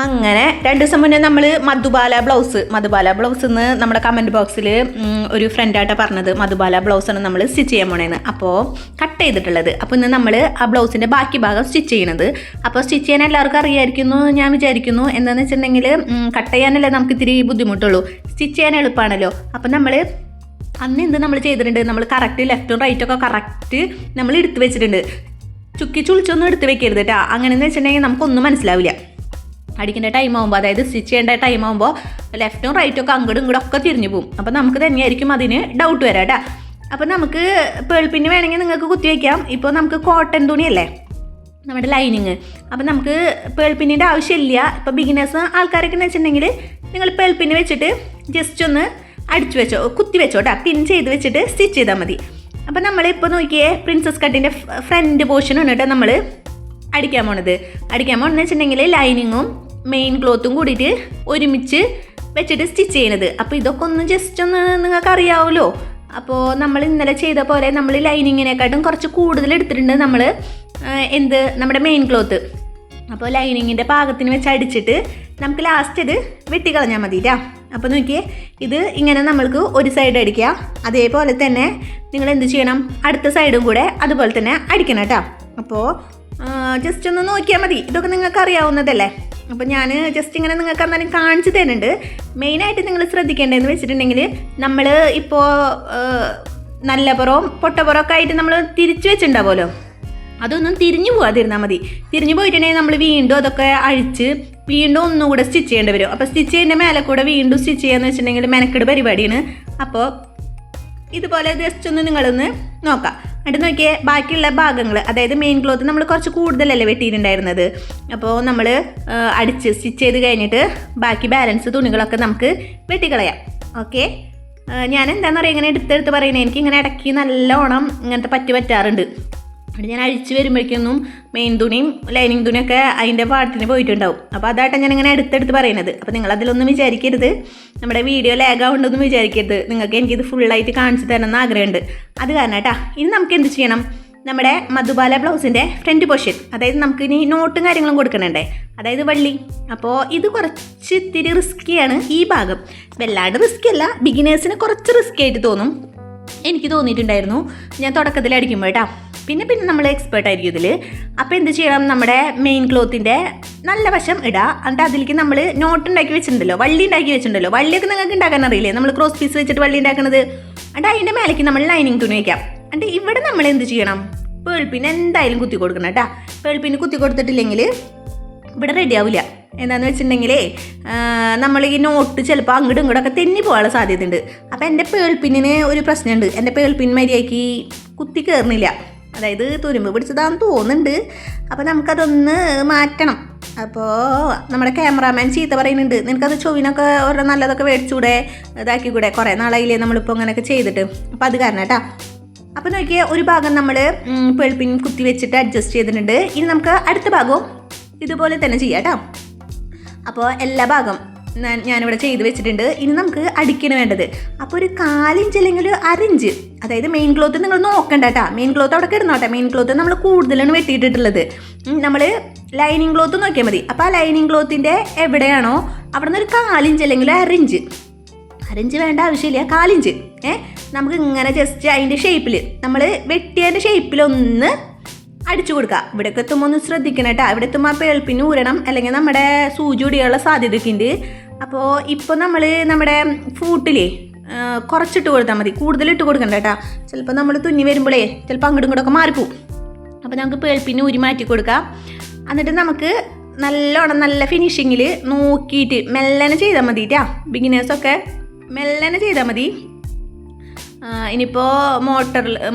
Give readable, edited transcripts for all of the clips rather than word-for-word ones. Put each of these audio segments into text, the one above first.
അങ്ങനെ 2 ദിവസം മുന്നേ നമ്മൾ മധുബാല ബ്ലൗസ് എന്ന് നമ്മുടെ കമൻറ്റ് ബോക്സിൽ ഒരു ഫ്രണ്ടായിട്ടാണ് പറഞ്ഞത്. മധുബാല ബ്ലൗസാണ് നമ്മൾ സ്റ്റിച്ച് ചെയ്യാൻ പോണേന്ന്. അപ്പോൾ കട്ട് ചെയ്തിട്ടുള്ളത്. അപ്പോൾ ഇന്ന് നമ്മൾ ആ ബ്ലൗസിൻ്റെ ബാക്കി ഭാഗം സ്റ്റിച്ച് ചെയ്യണത്. അപ്പോൾ സ്റ്റിച്ച് ചെയ്യാൻ എല്ലാവർക്കും അറിയാമായിരിക്കുന്നു ഞാൻ വിചാരിക്കുന്നു. എന്താണെന്ന് വെച്ചിട്ടുണ്ടെങ്കിൽ കട്ട് ചെയ്യാനല്ലേ നമുക്ക് ഇത്തിരി ബുദ്ധിമുട്ടുള്ളൂ, സ്റ്റിച്ച് ചെയ്യാൻ എളുപ്പമാണല്ലോ. അപ്പോൾ നമ്മൾ അന്ന് എന്ത് നമ്മൾ ചെയ്തിട്ടുണ്ട്, നമ്മൾ കറക്റ്റ് ലെഫ്റ്റും റൈറ്റൊക്കെ കറക്റ്റ് നമ്മൾ എടുത്ത് വെച്ചിട്ടുണ്ട്. ചുക്കി ചുളിച്ചൊന്നും എടുത്ത് വെക്കരുത് കേട്ടോ. അങ്ങനെയെന്ന് വെച്ചിട്ടുണ്ടെങ്കിൽ നമുക്കൊന്നും മനസ്സിലാവില്ല. അടിക്കേണ്ട ടൈം ആകുമ്പോൾ, അതായത് സ്റ്റിച്ച് ചെയ്യേണ്ട ടൈം ആകുമ്പോൾ ലെഫ്റ്റും റൈറ്റും ഒക്കെ അങ്ങോട്ടും ഇങ്ങോട്ടും ഒക്കെ തിരിഞ്ഞു പോകും. അപ്പോൾ നമുക്ക് തന്നെയായിരിക്കും അതിന് ഡൗട്ട് വരാം കേട്ടോ. അപ്പോൾ നമുക്ക് പേൾപ്പിന് വേണമെങ്കിൽ നിങ്ങൾക്ക് കുത്തി വയ്ക്കാം. ഇപ്പോൾ നമുക്ക് കോട്ടൺ തുണിയല്ലേ നമ്മുടെ ലൈനിങ്, അപ്പോൾ നമുക്ക് പേൾപ്പിന്നിൻ്റെ ആവശ്യമില്ല. ഇപ്പോൾ ബിഗിനേഴ്സ് ആൾക്കാരൊക്കെ എന്ന് വെച്ചിട്ടുണ്ടെങ്കിൽ നിങ്ങൾ പേൾപ്പിന് വെച്ചിട്ട് ജസ്റ്റ് ഒന്ന് അടിച്ചു വെച്ചോ, കുത്തി വെച്ചോ കേട്ടോ, പിൻ ചെയ്ത് വെച്ചിട്ട് സ്റ്റിച്ച് ചെയ്താൽ മതി. അപ്പോൾ നമ്മളിപ്പോൾ നോക്കിയേ പ്രിൻസസ് കട്ടിൻ്റെ ഫ്രണ്ട് പോർഷനാണ് കേട്ടോ നമ്മൾ അടിക്കാൻ പോകണമെന്ന് വെച്ചിട്ടുണ്ടെങ്കിൽ ലൈനിങ്ങും മെയിൻ ക്ലോത്തും കൂടിയിട്ട് ഒരുമിച്ച് വെച്ചിട്ട് സ്റ്റിച്ച് ചെയ്യണത്. അപ്പോൾ ഇതൊക്കെ ഒന്ന് ജസ്റ്റ് ഒന്ന് നിങ്ങൾക്ക് അറിയാവുമല്ലോ. അപ്പോൾ നമ്മൾ ഇന്നലെ ചെയ്ത പോലെ നമ്മൾ ലൈനിങ്ങിനെക്കാട്ടും കുറച്ച് കൂടുതൽ എടുത്തിട്ടുണ്ട് നമ്മൾ നമ്മുടെ മെയിൻ ക്ലോത്ത്. അപ്പോൾ ലൈനിങ്ങിൻ്റെ പാകത്തിന് വെച്ച് അടിച്ചിട്ട് നമുക്ക് ലാസ്റ്റ് ഇത് വെട്ടിക്കളഞ്ഞാൽ മതിയിട്ടാ. അപ്പോൾ നോക്കിയേ, ഇത് ഇങ്ങനെ നമ്മൾക്ക് ഒരു സൈഡ് അടിക്കുക, അതേപോലെ തന്നെ നിങ്ങൾ എന്ത് ചെയ്യണം, അടുത്ത സൈഡും കൂടെ അതുപോലെ തന്നെ അടിക്കണം കേട്ടോ. അപ്പോൾ ജസ്റ്റ് ഒന്ന് നോക്കിയാൽ മതി, ഇതൊക്കെ നിങ്ങൾക്ക് അറിയാവുന്നതല്ലേ. അപ്പോൾ ഞാൻ ജസ്റ്റ് ഇങ്ങനെ നിങ്ങൾക്ക് എന്നാലും കാണിച്ചു തരുന്നുണ്ട്. മെയിനായിട്ട് നിങ്ങൾ ശ്രദ്ധിക്കേണ്ടതെന്ന് വെച്ചിട്ടുണ്ടെങ്കിൽ നമ്മൾ ഇപ്പോൾ നല്ല പുറവും പൊട്ടപ്പുറമൊക്കെ ആയിട്ട് നമ്മൾ തിരിച്ചു വെച്ചിട്ടുണ്ടാവുമല്ലോ, അതൊന്നും തിരിഞ്ഞു പോകാതിരുന്നാൽ മതി. തിരിഞ്ഞു പോയിട്ടുണ്ടെങ്കിൽ നമ്മൾ വീണ്ടും അതൊക്കെ അഴിച്ച് വീണ്ടും ഒന്നുകൂടെ സ്റ്റിച്ച് ചെയ്യേണ്ടി വരും. അപ്പോൾ സ്റ്റിച്ച് ചെയ്യുന്ന മേലെ കൂടെ വീണ്ടും സ്റ്റിച്ച് ചെയ്യാന്ന് വെച്ചിട്ടുണ്ടെങ്കിൽ മെനക്കെട് പരിപാടിയാണ്. അപ്പോൾ ഇതുപോലെ ജസ്റ്റ് ഒന്ന് നിങ്ങളൊന്ന് നോക്കാം. എന്നിട്ട് നോക്കിയേ ബാക്കിയുള്ള ഭാഗങ്ങൾ, അതായത് മെയിൻ ക്ലോത്ത് നമ്മൾ കുറച്ച് കൂടുതലല്ലേ വെട്ടിയിട്ടുണ്ടായിരുന്നത്. അപ്പോൾ നമ്മൾ അടിച്ച് സ്റ്റിച്ച് ചെയ്ത് കഴിഞ്ഞിട്ട് ബാക്കി ബാലൻസ് തുണികളൊക്കെ നമുക്ക് വെട്ടിക്കളയാം. ഓക്കെ, ഞാൻ എന്താണെന്ന് പറയുക, ഇങ്ങനെ എടുത്തെടുത്ത് പറയുന്നത് എനിക്ക് ഇങ്ങനെ ഇടയ്ക്ക് നല്ലോണം ഇങ്ങനത്തെ പറ്റാറുണ്ട്. അവിടെ ഞാൻ അഴിച്ച് വരുമ്പോഴേക്കൊന്നും മെയിൻ തുണിയും ലൈനിങ് തുണിയൊക്കെ അതിൻ്റെ പാട്ടിന് പോയിട്ടുണ്ടാവും. അപ്പോൾ അതായിട്ട് ഞാൻ ഇങ്ങനെ എടുത്തെടുത്ത് പറയുന്നത്. അപ്പോൾ നിങ്ങളതിലൊന്നും വിചാരിക്കരുത്, നമ്മുടെ വീഡിയോ ലാഗാവുണ്ടെന്നും വിചാരിക്കരുത്. നിങ്ങൾക്ക് എനിക്കിത് ഫുള്ളായിട്ട് കാണിച്ചു തരണമെന്ന് ആഗ്രഹമുണ്ട്, അത് കാരണം കേട്ടോ. ഇനി നമുക്ക് എന്ത് ചെയ്യണം, നമ്മുടെ മധുബാല ബ്ലൗസിൻ്റെ ഫ്രണ്ട് പോർഷൻ, അതായത് നമുക്ക് ഇനി നോട്ടും കാര്യങ്ങളും കൊടുക്കണേ, അതായത് വള്ളി. അപ്പോൾ ഇത് കുറച്ച് ഇത്തിരി റിസ്ക്കിയാണ് ഈ ഭാഗം. വല്ലാണ്ട് റിസ്കി അല്ല, ബിഗിനേഴ്സിന് കുറച്ച് റിസ്കി ആയിട്ട് തോന്നും. എനിക്ക് തോന്നിയിട്ടുണ്ടായിരുന്നു ഞാൻ തുടക്കത്തിൽ അടിക്കുമ്പോൾ കേട്ടോ. പിന്നെ നമ്മൾ എക്സ്പേർട്ട് ആയിരിക്കും ഇതിൽ. അപ്പോൾ എന്ത് ചെയ്യണം, നമ്മുടെ മെയിൻ ക്ലോത്തിൻ്റെ നല്ല വശം ഇടുക. എന്നിട്ട് അതിലേക്ക് നമ്മൾ നോട്ട് ഉണ്ടാക്കി വെച്ചിട്ടുണ്ടല്ലോ, വള്ളി ഉണ്ടാക്കി വെച്ചിട്ടുണ്ടല്ലോ. വള്ളിയൊക്കെ നിങ്ങൾക്ക് ഉണ്ടാക്കാൻ അറിയില്ലേ, നമ്മൾ ക്രോസ് പീസ് വെച്ചിട്ട് വള്ളി ഉണ്ടാക്കുന്നത്. എന്നിട്ട് അതിൻ്റെ മേലേക്ക് നമ്മൾ ലൈനിങ് തുണി വയ്ക്കാം. എന്നിട്ട് ഇവിടെ നമ്മൾ എന്ത് ചെയ്യണം, പേൾപ്പിന് എന്തായാലും കുത്തി കൊടുക്കണം കേട്ടോ. പേൾപ്പിന് കുത്തി കൊടുത്തിട്ടില്ലെങ്കിൽ ഇവിടെ റെഡി ആവില്ല. എന്താണെന്ന് വെച്ചിട്ടുണ്ടെങ്കിലേ നമ്മൾ ഈ നോട്ട് ചിലപ്പോൾ അങ്ങോട്ടും ഇങ്ങോട്ടൊക്കെ തെന്നി പോകാനുള്ള സാധ്യതയുണ്ട്. അപ്പോൾ എൻ്റെ പേൾപ്പിന്നിന് ഒരു പ്രശ്നമുണ്ട്, എൻ്റെ പേൾപ്പിൻ മര്യാദയ്ക്ക് കുത്തി കയറുന്നില്ല, അതായത് തുരുമ്പ് പിടിച്ചതാണെന്ന് തോന്നുന്നുണ്ട്. അപ്പോൾ നമുക്കതൊന്ന് മാറ്റണം. അപ്പോൾ നമ്മുടെ ക്യാമറാമാൻ ചീത്ത പറയുന്നുണ്ട്, നിനക്കത് ചൊവ്വിനൊക്കെ ഓരോ നല്ലതൊക്കെ മേടിച്ചുകൂടെ, ഇതാക്കിക്കൂടെ, കുറേ നാളായില്ലേ നമ്മളിപ്പോൾ അങ്ങനെയൊക്കെ ചെയ്തിട്ട്. അപ്പോൾ അത് കാരണം കേട്ടോ. അപ്പോൾ നോക്കിയാൽ ഒരു ഭാഗം നമ്മൾ പേൾപ്പിൻ കുത്തി വെച്ചിട്ട് അഡ്ജസ്റ്റ് ചെയ്തിട്ടുണ്ട്. ഇനി നമുക്ക് അടുത്ത ഭാഗവും ഇതുപോലെ തന്നെ ചെയ്യാം കേട്ടോ. അപ്പോൾ എല്ലാ ഭാഗം ഞാനിവിടെ ചെയ്ത് വെച്ചിട്ടുണ്ട്. ഇനി നമുക്ക് അടിക്കണം വേണ്ടത്. അപ്പോൾ ഒരു 1/4 ഇഞ്ച് അല്ലെങ്കിൽ 1/2 ഇഞ്ച്, അതായത് മെയിൻ ക്ലോത്ത് നിങ്ങൾ നോക്കണ്ട കേട്ടോ. മെയിൻ ക്ലോത്ത് അവിടെ കിടന്നോട്ടെ. മെയിൻ ക്ലോത്ത് നമ്മൾ കൂടുതലാണ് വെട്ടിയിട്ടിട്ടുള്ളത്. നമ്മൾ ലൈനിങ് ക്ലോത്ത് നോക്കിയാൽ മതി. അപ്പോൾ ആ ലൈനിങ് ക്ലോത്തിൻ്റെ എവിടെയാണോ അവിടെ നിന്ന് ഒരു 1/4 ഇഞ്ച് അല്ലെങ്കിൽ 1/2 ഇഞ്ച്, 1/2 ഇഞ്ച് വേണ്ട ആവശ്യമില്ല, 1/4 ഇഞ്ച് നമുക്ക് ഇങ്ങനെ ജസ്റ്റ് അതിൻ്റെ ഷേപ്പിൽ, നമ്മൾ വെട്ടിയതിൻ്റെ ഷേപ്പിലൊന്ന് അടിച്ചു കൊടുക്കുക. ഇവിടെയൊക്കെ എത്തുമ്പോൾ ഒന്ന് ശ്രദ്ധിക്കണം കേട്ടോ. ഇവിടെ എത്തുമ്പോൾ ആ പേൾപ്പിന് ഊരണം, അല്ലെങ്കിൽ നമ്മുടെ സൂചി ഒടിയാനുള്ള സാധ്യതയൊക്കെ ഉണ്ട്. അപ്പോൾ ഇപ്പോൾ നമ്മൾ നമ്മുടെ ഫൂട്ടിലേ കുറച്ചിട്ട് കൊടുത്താൽ മതി, കൂടുതലിട്ട് കൊടുക്കണ്ട കേട്ടോ. ചിലപ്പോൾ നമ്മൾ തുന്നി വരുമ്പോഴേ ചിലപ്പോൾ അങ്ങോട്ടും ഇങ്ങോട്ടൊക്കെ മാറിപ്പോവും. അപ്പോൾ നമുക്ക് പേൾപ്പിന് ഊരി മാറ്റി കൊടുക്കാം. എന്നിട്ട് നമുക്ക് നല്ലോണം നല്ല ഫിനിഷിങ്ങിൽ നോക്കിയിട്ട് മെല്ലനെ ചെയ്താൽ മതി കേട്ടോ. ബിഗിനേഴ്സൊക്കെ മെല്ലനെ ചെയ്താൽ മതി. ഇനിയിപ്പോൾ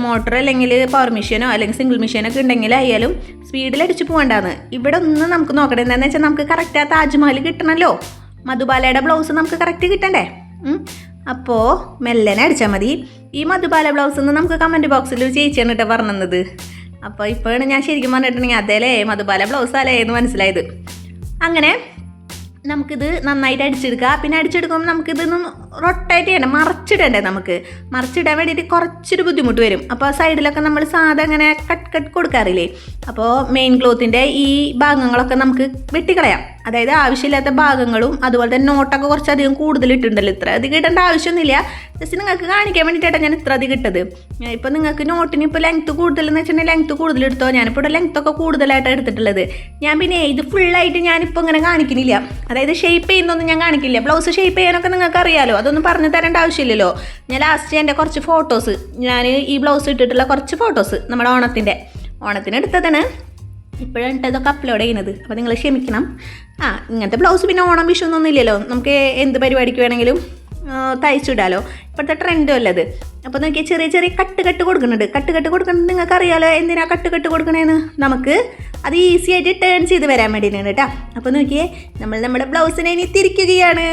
മോട്ടർ അല്ലെങ്കിൽ പവർ മെഷീനോ അല്ലെങ്കിൽ സിംഗിൾ മെഷീനൊക്കെ ഉണ്ടെങ്കിൽ ആയാലും സ്പീഡിലടിച്ച് പോകണ്ടാന്ന്. ഇവിടെ ഒന്ന് നമുക്ക് നോക്കട്ടെ, എന്താണെന്ന് വെച്ചാൽ നമുക്ക് കറക്റ്റ് ആ താജ്മഹൽ കിട്ടണമല്ലോ, മധുബാലയുടെ ബ്ലൗസ് നമുക്ക് കറക്റ്റ് കിട്ടണ്ടേ. അപ്പോൾ മെല്ലനെ അടിച്ചാൽ മതി. ഈ മധുബാല ബ്ലൗസ് എന്ന് നമുക്ക് കമൻറ്റ് ബോക്സിൽ ചേച്ചിയാണ് കേട്ടോ പറഞ്ഞത്. അപ്പോൾ ഇപ്പോഴാണ് ഞാൻ ശരിക്കും പറഞ്ഞിട്ടുണ്ടെങ്കിൽ അതേലേ മധുബാല ബ്ലൗസ് അല്ലേ എന്ന് മനസ്സിലായത്. അങ്ങനെ നമുക്കിത് നന്നായിട്ട് അടിച്ചെടുക്കുക. പിന്നെ അടിച്ചെടുക്കുമ്പോൾ നമുക്കിതൊന്ന് റൊട്ടേറ്റ് ചെയ്യണം, മറിച്ചിടണ്ടേ. മറിച്ചിടാൻ വേണ്ടിയിട്ട് കുറച്ചൊരു ബുദ്ധിമുട്ട് വരും. അപ്പോൾ സൈഡിലൊക്കെ നമ്മൾ സാധാ അങ്ങനെ കട്ട് കൊടുക്കാറില്ലേ, അപ്പോൾ മെയിൻ ക്ലോത്തിൻ്റെ ഈ ഭാഗങ്ങളൊക്കെ നമുക്ക് വെട്ടിക്കളയാം. അതായത് ആവശ്യമില്ലാത്ത ഭാഗങ്ങളും അതുപോലെ തന്നെ നോട്ടൊക്കെ കുറച്ചധികം കൂടുതൽ ഇട്ടുണ്ടല്ലോ. ഇത്ര അധികം ഇടേണ്ട ആവശ്യമൊന്നുമില്ല, ജസ്റ്റ് നിങ്ങൾക്ക് കാണിക്കാൻ വേണ്ടിയിട്ടാണ് ഞാൻ ഇത്ര അധികം ഇട്ടത്. ഇപ്പോൾ നിങ്ങൾക്ക് നോട്ടിന് ഇപ്പോൾ ലെങ്ത്ത് കൂടുതലെന്ന് വെച്ചിട്ടുണ്ടെങ്കിൽ ലെങ്ത്ത് കൂടുതൽ എടുത്തോ. ഞാനിപ്പോൾ ഇവിടെ ലെങ്ത്തൊക്കെ കൂടുതലായിട്ടാണ് എടുത്തിട്ടുള്ളത്. ഞാൻ പിന്നെ ഇത് ഫുള്ളായിട്ട് ഞാനിപ്പോൾ ഇങ്ങനെ കാണിക്കുന്നില്ല, അതായത് ഷേപ്പ് ചെയ്യുന്നൊന്നും ഞാൻ കാണിക്കില്ല. ബ്ലൗസ് ഷേപ്പ് ചെയ്യാനൊക്കെ നിങ്ങൾക്ക് അറിയാലോ, അതൊന്നും പറഞ്ഞു തരേണ്ട ആവശ്യമില്ലല്ലോ. ഞാൻ ലാസ്റ്റ് എൻ്റെ കുറച്ച് ഫോട്ടോസ്, ഞാൻ ഈ ബ്ലൗസ് ഇട്ടിട്ടുള്ള കുറച്ച് ഫോട്ടോസ് നമ്മുടെ ഓണത്തിന് എടുത്തതാണ്. ഇപ്പോഴാണ് ഇതൊക്കെ അപ്ലോഡ് ചെയ്യുന്നത്, അപ്പോൾ നിങ്ങൾ ക്ഷമിക്കണം. ഇങ്ങനത്തെ ബ്ലൗസ് പിന്നെ ഓണം വിഷു ഒന്നും ഇല്ലല്ലോ, നമുക്ക് എന്ത് പരിപാടിക്ക് വേണമെങ്കിലും തയ്ച്ചിടാലോ. ഇപ്പോഴത്തെ ട്രെൻഡും അല്ലത്. അപ്പോൾ നോക്കിയാൽ ചെറിയ ചെറിയ കട്ട് കൊടുക്കുന്നുണ്ട്. കട്ട് കൊടുക്കുന്നത് നിങ്ങൾക്ക് അറിയാലോ എന്തിനാ കട്ട് കൊടുക്കണേന്ന്. നമുക്ക് അത് ഈസി ആയിട്ട് ടേൺ ചെയ്ത് വരാൻ വേണ്ടിയിട്ടാണ് കേട്ടോ. അപ്പോൾ നോക്കിയേ, നമ്മുടെ ബ്ലൗസിനെ ഇനി തിരിക്കുകയാണ്.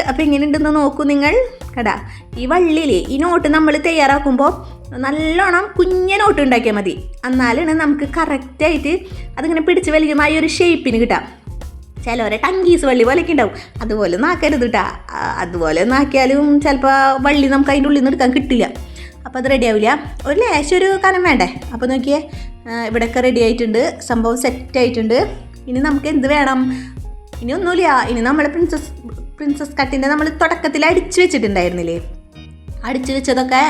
അപ്പോൾ എങ്ങനെയുണ്ടെന്ന് നോക്കൂ നിങ്ങൾ. കേട്ടാ, ഈ വള്ളിയിലെ ഈ നോട്ട് നമ്മൾ തയ്യാറാക്കുമ്പോൾ നല്ലോണം കുഞ്ഞ നോട്ട് ഉണ്ടാക്കിയാൽ മതി. എന്നാലാണ് നമുക്ക് കറക്റ്റായിട്ട് അതിങ്ങനെ പിടിച്ച് വലിക്കുമ്പോൾ ആ ഒരു ഷേപ്പിന് കിട്ടാം. ചിലവരെ ടങ്കീസ് വള്ളി പോലെയൊക്കെ ഉണ്ടാവും, അതുപോലെ നാക്കരുത് കേട്ടോ. അതുപോലെ നാക്കിയാലും ചിലപ്പോൾ വള്ളി നമുക്ക് അതിൻ്റെ ഉള്ളിൽ നിന്ന് എടുക്കാൻ കിട്ടില്ല, അപ്പോൾ അത് റെഡി ആവില്ല. ഒരു ലേശം ഒരു കനം വേണ്ടേ. അപ്പോൾ നോക്കിയേ, ഇവിടെയൊക്കെ റെഡി ആയിട്ടുണ്ട്, സംഭവം സെറ്റ് ആയിട്ടുണ്ട്. ഇനി നമുക്ക് എന്ത് വേണം? ഇനി ഒന്നുമില്ല. ഇനി നമ്മൾ പ്രിൻസസ് കട്ടിൻ്റെ നമ്മൾ തുടക്കത്തിൽ അടിച്ചു വെച്ചിട്ടുണ്ടായിരുന്നില്ലേ, അടിച്ചു വെച്ചതൊക്കെ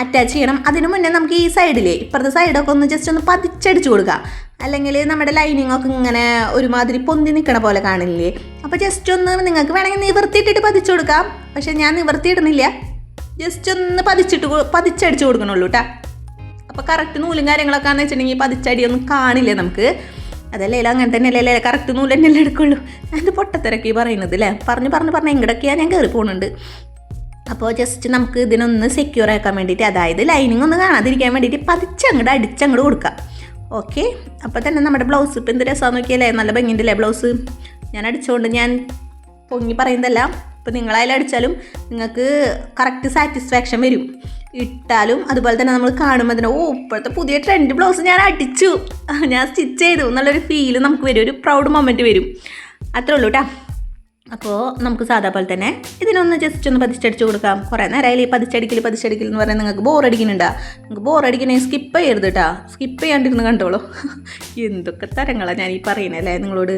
അറ്റാച്ച് ചെയ്യണം. അതിന് മുന്നേ നമുക്ക് ഈ സൈഡിൽ ഇപ്പുറത്തെ സൈഡൊക്കെ ഒന്ന് ജസ്റ്റ് ഒന്ന് പതിച്ചടിച്ചു കൊടുക്കുക. അല്ലെങ്കിൽ നമ്മുടെ ലൈനിങ്ങൊക്കെ ഇങ്ങനെ ഒരുമാതിരി പൊന്തി നിൽക്കണ പോലെ കാണില്ലേ, അപ്പോൾ ജസ്റ്റ് ഒന്ന് നിങ്ങൾക്ക് വേണമെങ്കിൽ നിവർത്തിയിട്ടിട്ട് പതിച്ചു കൊടുക്കാം. പക്ഷേ ഞാൻ നിവർത്തിയിടുന്നില്ല, ജസ്റ്റ് ഒന്ന് പതിച്ചടിച്ച് കൊടുക്കണുള്ളൂ കേട്ടോ. അപ്പോൾ കറക്റ്റ് നൂലും കാര്യങ്ങളൊക്കെ എന്ന് വെച്ചിട്ടുണ്ടെങ്കിൽ പതിച്ചടിയൊന്നും കാണില്ലേ നമുക്ക്. അതല്ലേ അങ്ങനെ തന്നെ അല്ലേ, കറക്റ്റ് നൂല് തന്നെയല്ലേ എടുക്കുള്ളൂ. ഞാൻ പൊട്ടത്തിരക്കി പറയുന്നത് അല്ലേ, പറഞ്ഞ് എങ്ങടൊക്കെയാണ് ഞാൻ കയറി പോകുന്നുണ്ട്. അപ്പോൾ ജസ്റ്റ് നമുക്ക് ഇതിനൊന്ന് സെക്യൂർ ആക്കാൻ വേണ്ടിയിട്ട്, അതായത് ലൈനിങ് ഒന്ന് കാണാതിരിക്കാൻ വേണ്ടിയിട്ട് പതിച്ചങ്ങോട്ട് അടിച്ചങ്ങോട്ട് കൊടുക്കാം. ഓക്കെ, അപ്പോൾ തന്നെ നമ്മുടെ ബ്ലൗസ് ഇപ്പോൾ എന്ത് രസമാണെന്ന് നോക്കിയല്ലേ, നല്ല ഭംഗിയുണ്ടല്ലേ ബ്ലൗസ്. ഞാൻ അടിച്ചുകൊണ്ട് ഞാൻ പൊങ്ങി പറയുന്നതല്ല, ഇപ്പോൾ നിങ്ങളായാലും അടിച്ചാലും നിങ്ങൾക്ക് കറക്റ്റ് സാറ്റിസ്ഫാക്ഷൻ വരും. ഇട്ടാലും അതുപോലെ തന്നെ നമ്മൾ കാണുമ്പോൾ തന്നെ ഇപ്പോഴത്തെ പുതിയ ട്രെൻഡ് ബ്ലൗസ് ഞാൻ അടിച്ചു, ഞാൻ സ്റ്റിച്ച് ചെയ്തു എന്നുള്ളൊരു ഫീല് നമുക്ക് വരും, ഒരു പ്രൗഡ് മൊമെൻറ്റ് വരും. അത്രേ ഉള്ളൂ കേട്ടോ. അപ്പോൾ നമുക്ക് സാധാ പോലെ തന്നെ ഇതിനൊന്ന് ജസ്റ്റ് ഒന്ന് പതിച്ചടിച്ച് കൊടുക്കാം. കുറേ നേരമായാലും ഈ പതിച്ചടിക്കൽ എന്ന് പറഞ്ഞാൽ നിങ്ങൾക്ക് ബോറടിക്കുന്നുണ്ടാ. നിങ്ങൾക്ക് ബോറടിക്കണേ സ്കിപ്പ് ചെയ്യരുത് കേട്ടോ, സ്കിപ്പ് ചെയ്യാണ്ടിരുന്ന് കണ്ടോളൂ. എന്തൊക്കെ തരങ്ങളാണ് ഞാൻ ഈ പറയുന്നല്ലേ നിങ്ങളോട്.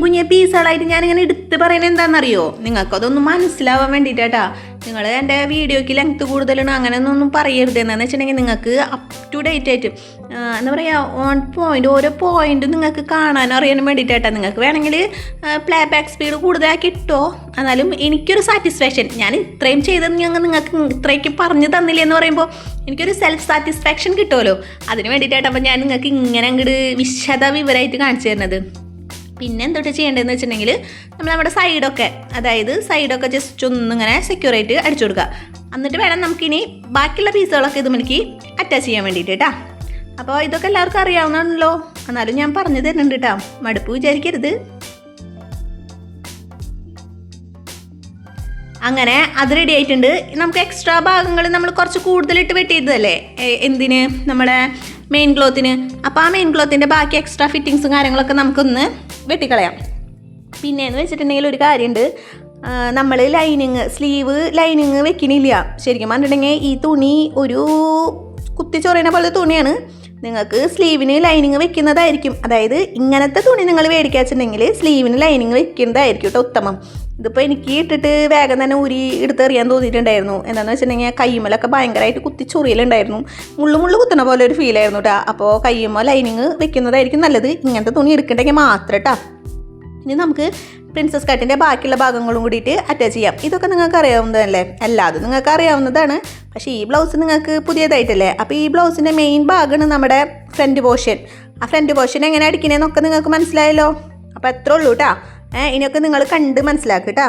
കുഞ്ഞിയ പീസുകളായിട്ട് ഞാനിങ്ങനെ എടുത്ത് പറയുന്നത് എന്താണെന്നറിയോ, നിങ്ങൾക്കതൊന്നും മനസ്സിലാവാൻ വേണ്ടിയിട്ടാ. നിങ്ങൾ എൻ്റെ വീഡിയോയ്ക്ക് ലെങ്ത്ത് കൂടുതലാണ് അങ്ങനെയൊന്നും പറയരുത്. എന്താണെന്ന് വെച്ചിട്ടുണ്ടെങ്കിൽ നിങ്ങൾക്ക് അപ് ടു ഡേറ്റ് ആയിട്ട് എന്താ പറയുക, ഓൺ പോയിൻ്റ് ഓരോ പോയിൻ്റ് നിങ്ങൾക്ക് കാണാനും അറിയാനും വേണ്ടിയിട്ടാണ്. നിങ്ങൾക്ക് വേണമെങ്കിൽ പ്ലേ ബാക്ക് സ്പീഡ് കൂടുതലാക്കി ഇട്ടോ, എന്നാലും എനിക്കൊരു സാറ്റിസ്ഫാക്ഷൻ, ഞാൻ ഇത്രയും ചെയ്തത് നിങ്ങൾക്ക് ഇത്രയ്ക്ക് പറഞ്ഞു തന്നില്ല എന്ന് പറയുമ്പോൾ എനിക്കൊരു സെൽഫ് സാറ്റിസ്ഫാക്ഷൻ കിട്ടുമല്ലോ. അതിന് വേണ്ടിയിട്ടാണ് അപ്പോൾ ഞാൻ നിങ്ങൾക്ക് ഇങ്ങനെ അങ്ങോട്ട് വിവരമായിട്ട് കാണിച്ചു തരുന്നത്. പിന്നെ എന്തൊട്ട് ചെയ്യേണ്ടതെന്ന് വെച്ചിട്ടുണ്ടെങ്കിൽ നമ്മുടെ സൈഡൊക്കെ ജസ്റ്റ് ഒന്നിങ്ങനെ സെക്യൂർ ആയിട്ട് അടിച്ചു കൊടുക്കുക. എന്നിട്ട് വേണം നമുക്കിനി ബാക്കിയുള്ള പീസുകളൊക്കെ ഇതുമണിക്ക് അറ്റാച്ച് ചെയ്യാൻ വേണ്ടിയിട്ട് കേട്ടോ. അപ്പോൾ ഇതൊക്കെ എല്ലാവർക്കും അറിയാവുന്നതാണല്ലോ, എന്നാലും ഞാൻ പറഞ്ഞു തരുന്നുണ്ട് കേട്ടോ, മടുപ്പ് വിചാരിക്കരുത്. അങ്ങനെ അത് റെഡി ആയിട്ടുണ്ട്. നമുക്ക് എക്സ്ട്രാ ഭാഗങ്ങൾ നമ്മൾ കുറച്ച് കൂടുതലിട്ട് വെട്ടിയതല്ലേ, എന്തിന്, നമ്മുടെ മെയിൻ ക്ലോത്തിന്. അപ്പോൾ ആ മെയിൻ ക്ലോത്തിൻ്റെ ബാക്കി എക്സ്ട്രാ ഫിറ്റിങ്സും കാര്യങ്ങളൊക്കെ നമുക്കൊന്ന് വെട്ടിക്കളയാം. പിന്നെയെന്ന് വെച്ചിട്ടുണ്ടെങ്കിൽ ഒരു കാര്യമുണ്ട്, നമ്മൾ സ്ലീവ് ലൈനിങ് വെക്കണില്ല. ശരിക്കും പറഞ്ഞിട്ടുണ്ടെങ്കിൽ ഈ തുണി ഒരു കുത്തിച്ചൊറിയുന്ന പോലെ തുണിയാണ്. നിങ്ങൾക്ക് സ്ലീവിന് ലൈനിങ് വെക്കുന്നതായിരിക്കും, അതായത് ഇങ്ങനത്തെ തുണി നിങ്ങൾ മേടിക്കാച്ചിട്ടുണ്ടെങ്കിൽ സ്ലീവിന് ലൈനിങ് വെക്കുന്നതായിരിക്കും കേട്ടോ ഉത്തമം. ഇതിപ്പോൾ എനിക്ക് ഇട്ടിട്ട് വേഗം തന്നെ ഊരി എടുത്തെറിയാൻ തോന്നിയിട്ടുണ്ടായിരുന്നു. എന്താണെന്ന് വെച്ചിട്ടുണ്ടെങ്കിൽ കയ്യുമ്മലൊക്കെ ഭയങ്കരമായിട്ട് കുത്തിച്ചൊറിയലുണ്ടായിരുന്നു, മുള്ളു കുത്തുന്ന പോലെ ഒരു ഫീലായിരുന്നു കേട്ടോ. അപ്പോൾ കയ്യുമ്മ ലൈനിങ് വെക്കുന്നതായിരിക്കും നല്ലത്, ഇങ്ങനത്തെ തുണി എടുക്കണ്ടെങ്കിൽ മാത്രം കേട്ടോ. ഇനി നമുക്ക് പ്രിൻസസ് കട്ടിൻ്റെ ബാക്കിയുള്ള ഭാഗങ്ങളും കൂടിയിട്ട് അറ്റാച്ച് ചെയ്യാം. ഇതൊക്കെ നിങ്ങൾക്ക് അറിയാവുന്നതല്ലേ, അല്ലാതെ നിങ്ങൾക്ക് അറിയാവുന്നതാണ്. പക്ഷേ ഈ ബ്ലൗസ് നിങ്ങൾക്ക് പുതിയതായിട്ടല്ലേ. അപ്പോൾ ഈ ബ്ലൗസിൻ്റെ മെയിൻ ഭാഗമാണ് നമ്മുടെ ഫ്രണ്ട് പോർഷൻ. ആ ഫ്രണ്ട് പോർഷൻ എങ്ങനെ അടിക്കണേന്നൊക്കെ നിങ്ങൾക്ക് മനസ്സിലായല്ലോ. അപ്പോൾ എത്ര ഉള്ളൂ കേട്ടോ. ഇനിയൊക്കെ നിങ്ങൾ കണ്ട് മനസ്സിലാക്കുക കേട്ടോ.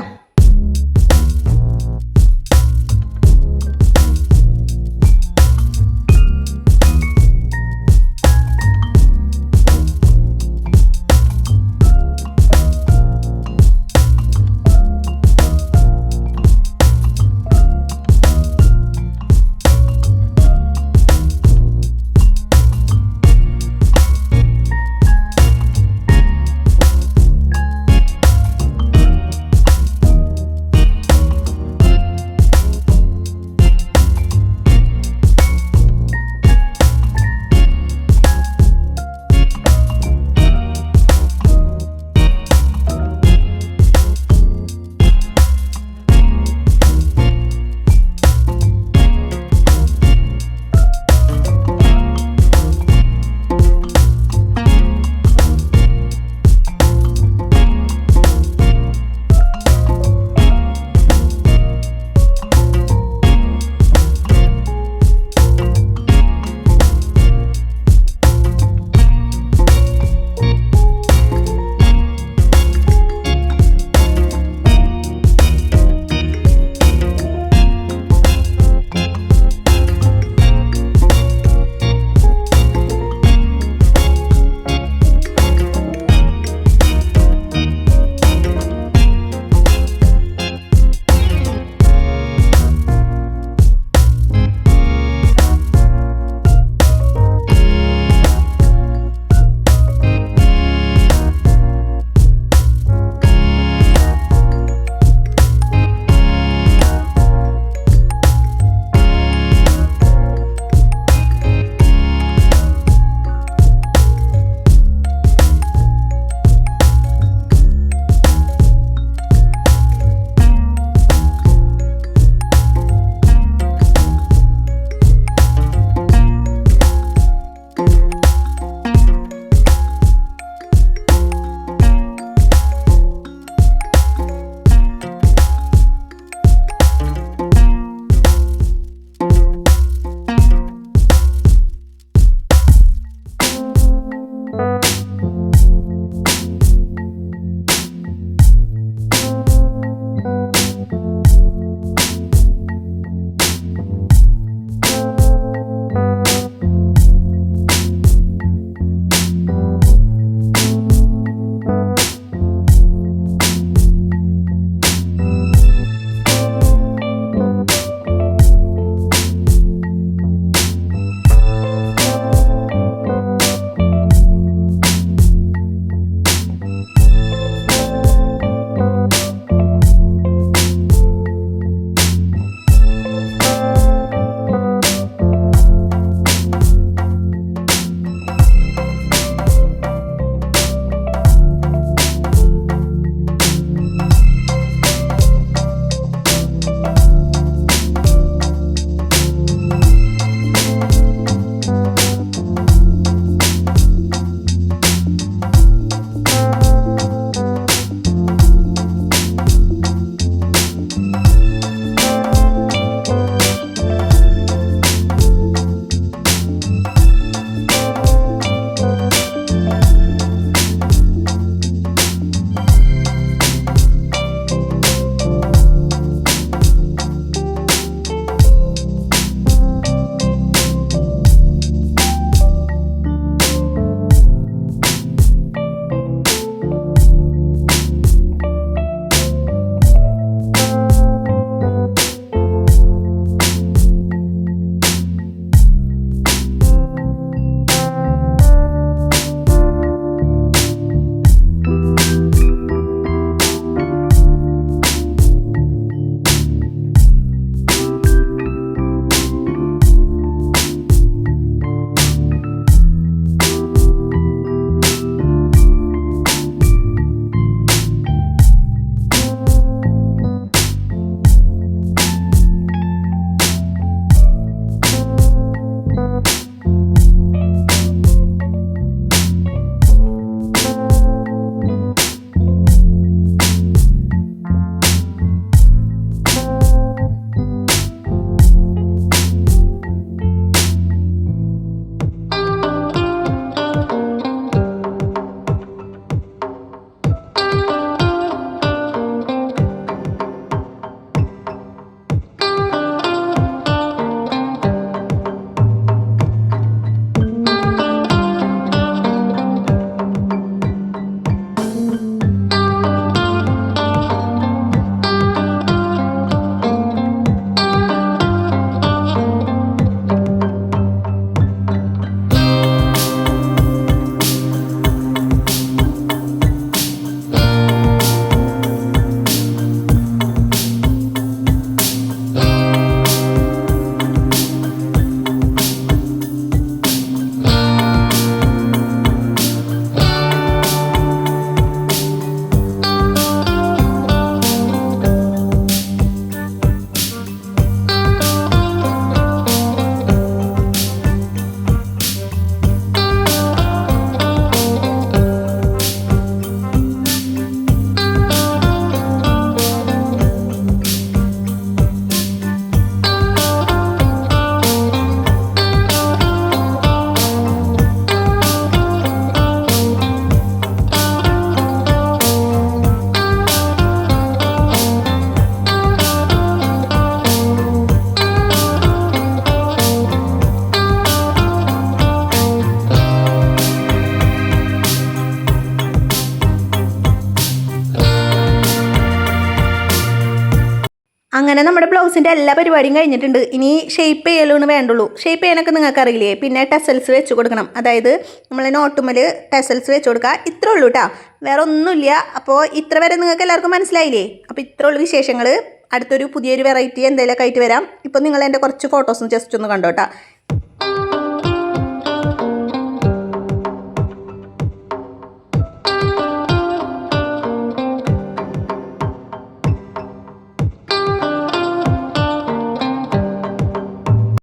അങ്ങനെ നമ്മുടെ ബ്ലൗസിൻ്റെ എല്ലാ പരിപാടിയും കഴിഞ്ഞിട്ടുണ്ട്. ഇനി ഷേപ്പ് ചെയ്യലാണ് വേണ്ടുള്ളൂ. ഷേപ്പ് ചെയ്യാനൊക്കെ നിങ്ങൾക്ക് അറിയില്ലേ. പിന്നെ ടെസൽസ് വെച്ച് കൊടുക്കണം. അതായത് നമ്മൾ നോട്ടുമ്മൽ ടെസൽസ് വെച്ച് കൊടുക്കുക. ഇത്രേ ഉള്ളൂ കേട്ടോ, വേറെ ഒന്നുമില്ല. അപ്പോൾ ഇത്ര വരെ നിങ്ങൾക്ക് എല്ലാവർക്കും മനസ്സിലായില്ലേ. അപ്പോൾ ഇത്രേ ഉള്ളൂ വിശേഷങ്ങൾ. അടുത്തൊരു പുതിയൊരു വെറൈറ്റി എന്തെങ്കിലുമൊക്കെ ആയിട്ട് വരാം. ഇപ്പോൾ നിങ്ങൾ എൻ്റെ കുറച്ച് ഫോട്ടോസും ജസ്റ്റ് ഒന്ന് കണ്ടോട്ടാ.